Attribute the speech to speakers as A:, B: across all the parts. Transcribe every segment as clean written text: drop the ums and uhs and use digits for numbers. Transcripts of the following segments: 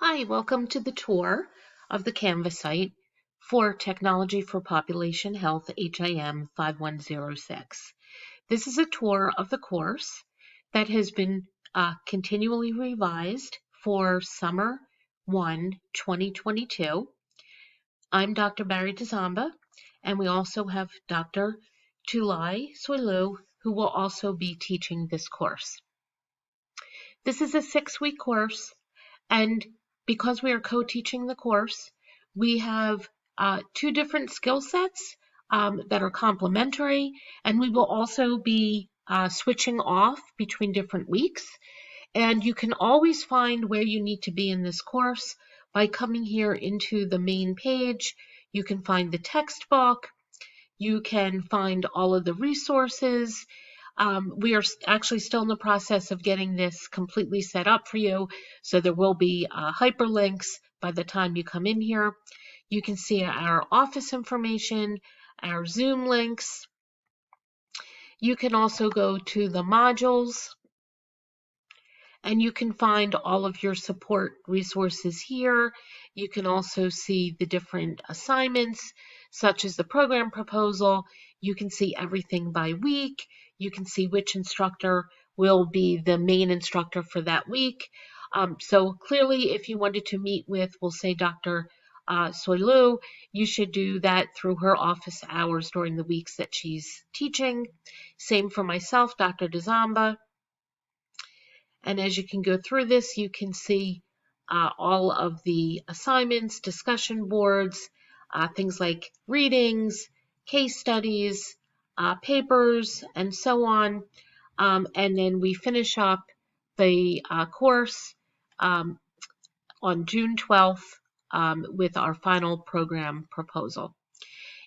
A: Hi, welcome to the tour of the Canvas site for Technology for Population Health HIM5106. This is a tour of the course that has been continually revised for Summer 1, 2022. I'm Dr. Barry Dzamba, and we also have Dr. Tulay Soilu, who will also be teaching this course. This is a 6-week course, and because we are co-teaching the course, we have 2 different skill sets that are complementary, and we will also be switching off between different weeks. And you can always find where you need to be in this course by coming here into the main page. You can find the textbook. You can find all of the resources. We are actually still in the process of getting this completely set up for you, so there will be hyperlinks by the time you come in here. You can see our office information, our Zoom links. You can also go to the modules, and you can find all of your support resources here. You can also see the different assignments, such as the program proposal. You can see everything by week. You can see which instructor will be the main instructor for that week. So clearly, if you wanted to meet with, we'll say, Dr. Soilu, you should do that through her office hours during the weeks that she's teaching. Same for myself, Dr. Dzamba. And as you can go through this, you can see all of the assignments, discussion boards, things like readings, case studies, papers, and so on. And then we finish up the course on June 12th with our final program proposal.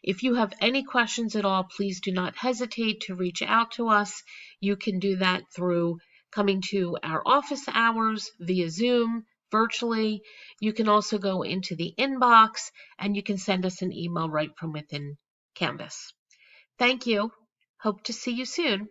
A: If you have any questions at all, please do not hesitate to reach out to us. You can do that through coming to our office hours via Zoom, virtually. You can also go into the inbox, and you can send us an email right from within Canvas. Thank you. Hope to see you soon.